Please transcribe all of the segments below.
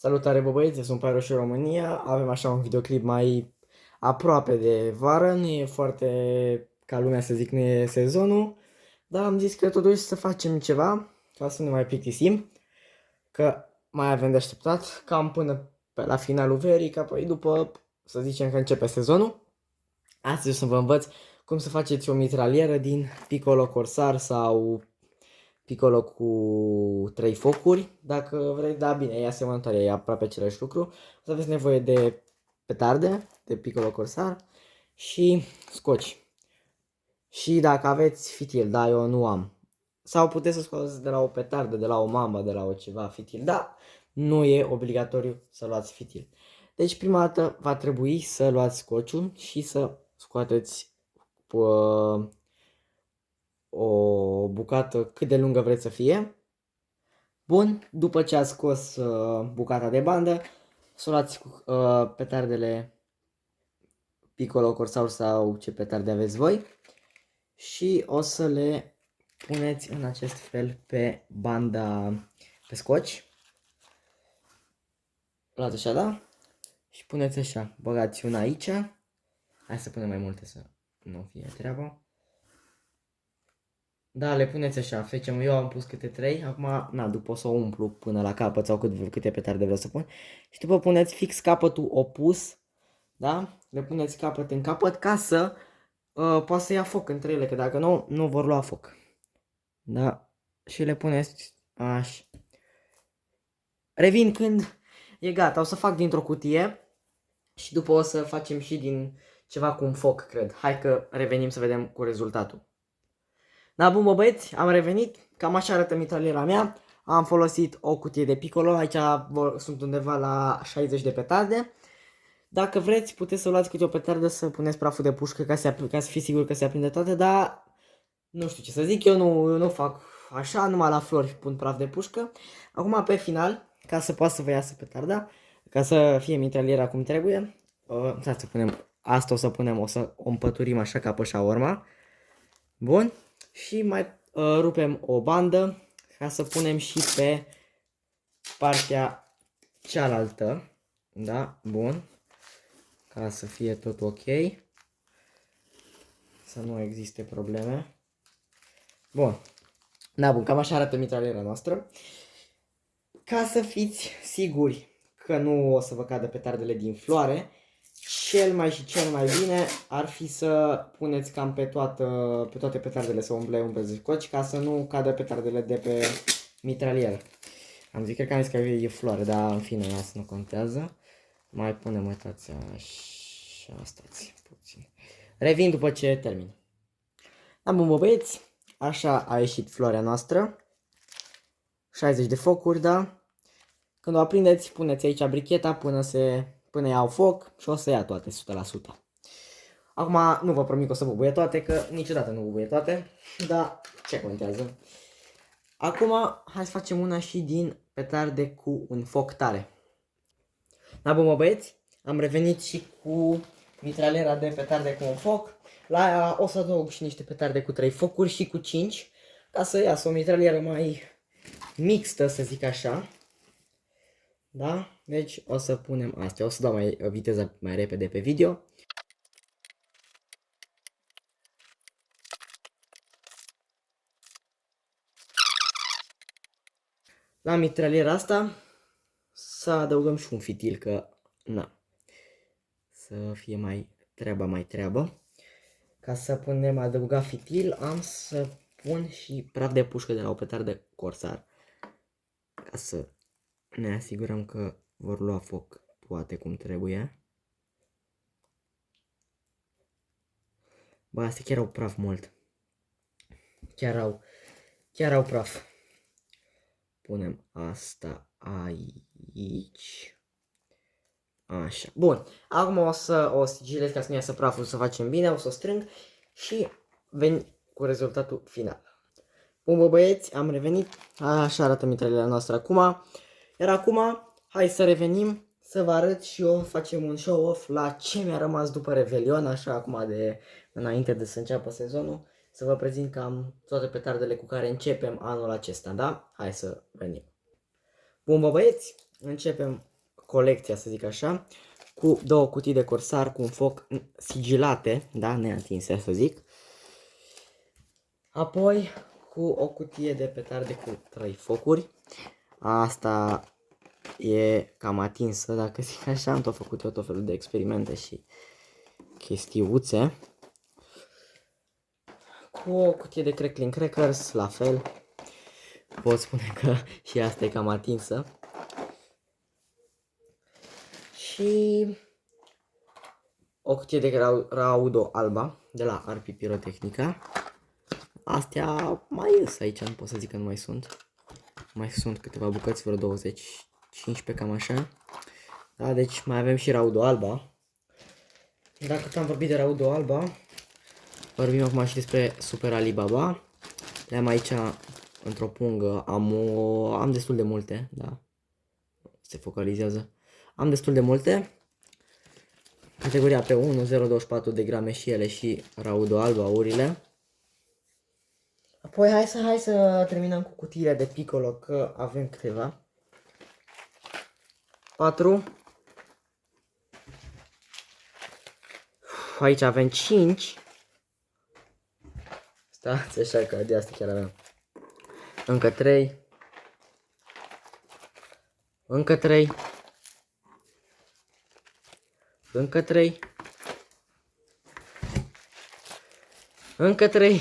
Salutare băieți, sunt Pyrosh România, avem așa un videoclip mai aproape de vară, nu e foarte ca lumea să zic, nu e sezonul, dar am zis că totuși să facem ceva ca să nu mai plictisim, că mai avem de așteptat, cam până pe la finalul verii, ca apoi după să zicem că începe sezonul. Astăzi o să vă învăț cum să faceți o mitralieră din Piccolo Corsar sau Piccolo cu 3 focuri. Dacă vrei, da, bine, e asemănătoare, e aproape același lucru. O să aveți nevoie de petarde, de Piccolo Corsar și scoci. Și dacă aveți fitil, da, eu nu am. Sau puteți să scoateți de la o petardă, de la o mamba, de la o ceva fitil, da, nu e obligatoriu să luați fitil. Deci prima dată va trebui să luați scociul și să scoateți o bucată cât de lungă vreți să fie. Bun, după ce ați scos bucata de bandă, să luați petardele Piccolo Corsar sau ce petarde aveți voi și o să le puneți în acest fel pe banda, pe scoci. Luați așa, da? Și puneți așa, băgați una aici. Hai să punem mai multe să nu fie treaba. Da, le puneți așa, fecem, eu am pus câte 3, acum, na, după o să o umplu până la capăt sau câte petarde vreau să pun. Și după puneți fix capătul opus, da? Le puneți capăt în capăt ca să poată să ia foc între ele, că dacă nu, nu vor lua foc. Da? Și le puneți așa. Revin când e gata, o să fac dintr-o cutie și după o să facem și din ceva cu un foc, cred. Hai că revenim să vedem cu rezultatul. Da, bun, bă, băieți, am revenit, cam așa arată mitraliera mea. Am folosit o cutie de Piccolo, aici sunt undeva la 60 de petarde. Dacă vreți, puteți să luați câte o petardă să puneți praful de pușcă ca să fiți sigur că se aprinde toate, dar nu știu ce să zic, eu nu fac așa, numai la flori pun praf de pușcă. Acum pe final, ca să poată să vă iasă petarda, ca să fie mitraliera cum trebuie, hai să punem, asta o să punem, o să o împăturim așa ca pe șaorma. Bun. Și mai rupem o bandă ca să punem și pe partea cealaltă. Da? Bun. Ca să fie tot ok. Să nu existe probleme. Bun. Da, bun, cam așa arată mitraliera noastră. Ca să fiți siguri că nu o să vă cadă petardele din floare, cel mai bine ar fi să puneți cam pe toate petardele să umple de scoci ca să nu cadă petardele de pe mitralieră. Am zis, cred că am zis că e floare, dar în fine, asta nu contează. Mai punem, uitați, așa, stați puțin. Revin după ce termin. Da, bun, bă, băieți, așa a ieșit floarea noastră. 60 de focuri, da? Când o aprindeți, puneți aici bricheta până iau foc și o să ia toate 100%. Acum nu vă promit că o să bubuie toate, că niciodată nu bubuie toate, dar ce contează. Acum hai să facem una și din petarde cu un foc tare. Da, bun, mă, băieți, am revenit și cu mitraliera de petarde cu un foc. La aia o să adaug și niște petarde cu 3 focuri și cu 5, ca să iasă o mitralieră mai mixtă, să zic așa. Da? Deci o să punem astea, o să dau viteza mai repede pe video. La mitraliera asta să adăugăm și un fitil, că na, să fie mai treabă. Ca să punem adăuga fitil, am să pun și praf de pușcă de la o petardă Corsar. Ca să ne asigurăm că vor lua foc toate cum trebuie. Bă, astea chiar au praf mult. Chiar au praf. Punem asta aici. Așa. Bun. Acum o să sigilez ca să nu iasă praful, să facem bine, o să o strâng și veni cu rezultatul final. Bun, bă, băieți, am revenit. Așa arată mitraliera noastră acum. Iar acum, hai să revenim să vă arăt și eu, facem un show-off la ce mi-a rămas după Revelion, așa acum înainte de să înceapă sezonul. Să vă prezint cam toate petardele cu care începem anul acesta, da? Hai să venim. Bun, bă, băieți, începem colecția, să zic așa, cu 2 cutii de Corsar cu un foc sigilate, da, neatinse, să zic. Apoi cu o cutie de petarde cu 3 focuri. Asta e cam atinsă, dacă zic așa, am tot făcut eu tot felul de experimente și chestiuțe. Cu o cutie de crackling crackers, la fel, pot spune că și asta e cam atinsă. Și o cutie de Raudo Alba, de la Arpi Pirotehnica. Astea mai ies aici, nu pot să zic că nu mai sunt. Mai sunt câteva bucăți, vreo 20, 15 cam așa. Da, deci mai avem și Raudo Alba. Dacă am vorbit de Raudo Alba, vorbim acum și despre Super Alibaba. Le-am aici într-o pungă, am destul de multe, da. Se focalizează. Am destul de multe. Categoria pe 1, 0,24 de grame și ele și Raudo Alba urile. Apoi hai să terminăm cu cutiile de Piccolo, că avem câteva. 4. Aici avem 5. Stați așa că de asta chiar avem. Încă 3. Încă 3. Încă 3. Încă 3.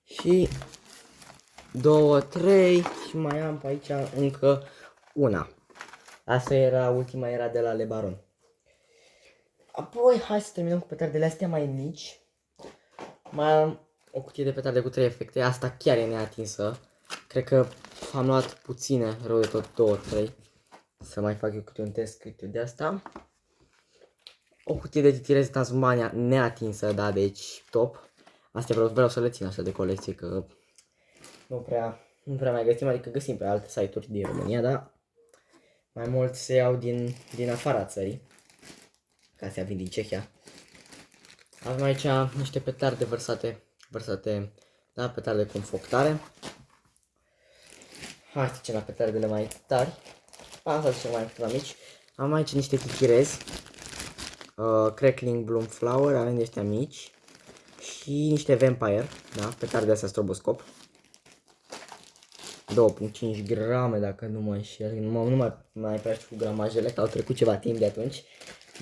Și 2, 3 și mai am pe aici încă una. Asta era, ultima era de la Le Baron. Apoi hai să terminăm cu petardele astea mai mici. Mai am o cutie de petarde cu 3 efecte. Asta chiar e neatinsă. Cred că am luat puține, rău de tot 2, 3. Să mai fac eu câte un test câte de asta. O cutie de titirez Tasmania neatinsă, da, deci top. Astea vreau să le țin așa de colecție, că nu prea mai găsim, adică găsim pe alte site-uri din România, dar mai mult se iau din afara țării. Ca să vin din Cehia. Avem aici niște petarde vărsate, da, petarde cu înfoctare. Hai să zicem la petardele mai tari. Asta zicem mai câteva mici. Am aici niște titirezi. Crackling Bloom Flower, avem de ăștia mici. Și niște Vampire, da, petarde astea stroboscop. 2,5 grame, dacă nu mă înșel. Nu mai prea știu cu gramajele, că au trecut ceva timp de atunci,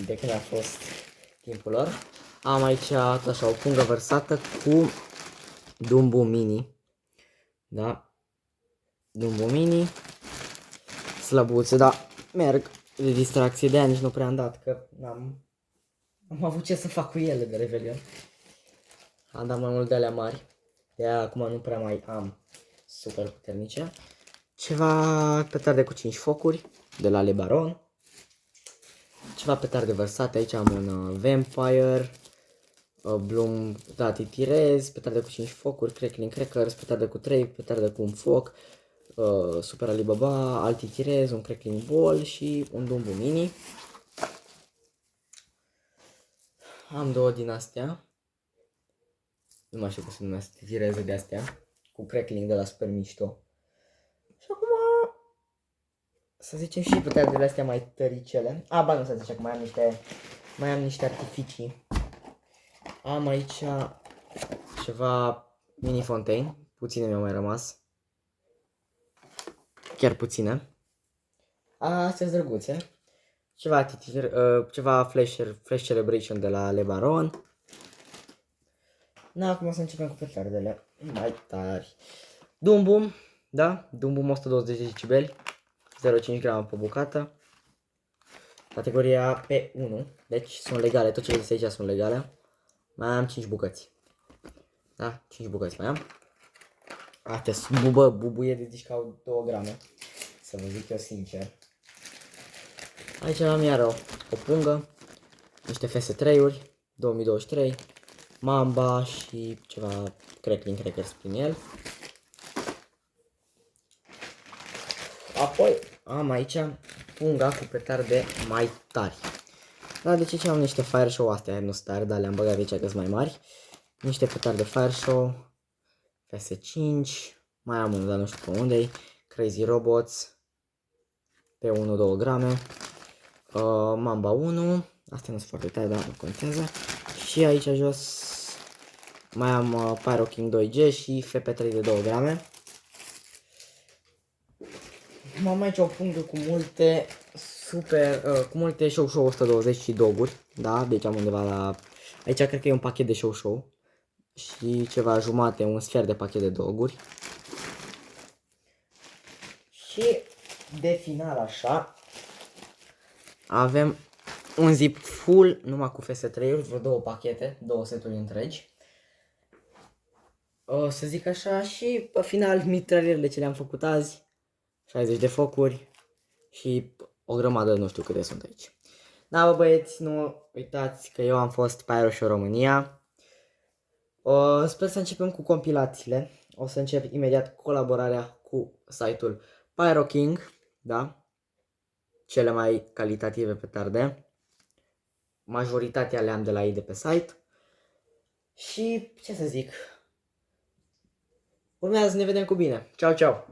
de când a fost timpul lor. Am aici așa o pungă vărsată cu Dumbo Mini. Da, Dumbo Mini. Slăbuțe, da, merg de distracție, de aia nici nu prea am dat, că am avut ce să fac cu ele de Revelion. Am dat mai mult de alea mari, de aia acum nu prea mai am super puternice. Ceva petarde cu 5 focuri de la Le Baron. Ceva petarde vărsate, aici am un Vampire, Bloom, da, titirez, petarde cu 5 focuri, Crackling Crackers, petarde cu 3, petarde cu un foc, Super Alibaba, alt titirez, un Crackling Ball și un Dumbo Mini. Am 2 din astea. Nu mai știu cum se numesc, titireze de astea, cu Crackling de la Super Mișto. Și acum, să zicem și petardele astea mai tăricele. Ba nu să zice că mai am niște artificii. Am aici ceva mini fontaine, puține mi-au mai rămas. Chiar puține. Astea-s drăguțe. Ceva Flash Celebration de la Le Baron. Acum să începem cu petardele mai tari. Dumbo, da? Dumbo 120 de decibeli, 0,5 grame pe bucată. Categoria P1, deci sunt legale, tot ce vedeți aici sunt legale. Mai am 5 bucăți. Da, 5 bucăți mai am. Astea sunt bubuie de zici că au 2 grame. Să vă zic eu sincer. Aici am iar o pungă, niște FS3-uri, 2023, Mamba și ceva Crackling Crackers prin el. Apoi am aici punga cu petarde mai tari. Da, deci am niște Fire Show, astea nu sunt tari, dar le-am băgat aici că sunt mai mari. Niște petarde Fire Show, FS5, mai am unul, dar nu știu pe unde-i, Crazy Robots, pe 1-2 grame. Mamba 1, astea nu sunt foarte tare, dar nu contează. Și aici jos mai am Pyro King 2G și FP3 de 2 grame. Am aici o pungă cu multe cu multe show 120 și doguri, da, deci am undeva la, aici cred că e un pachet de show și ceva jumate, un sfert de pachet de doguri. Și de final așa, avem un zip full, numai cu FS3-uri, vreo 2 pachete, 2 seturi întregi. O să zic așa și pe final mitralierele ce le-am făcut azi, 60 de focuri și o grămadă, nu știu câte sunt aici. Da, bă băieți, nu uitați că eu am fost Pyro Show România. Sper să începem cu compilațiile. O să încep imediat colaborarea cu site-ul Pyro King, da? Cele mai calitative petarde. Majoritatea le am de la ei de pe site. Și ce să zic? Urmează să ne vedem cu bine. Ciao, ciao!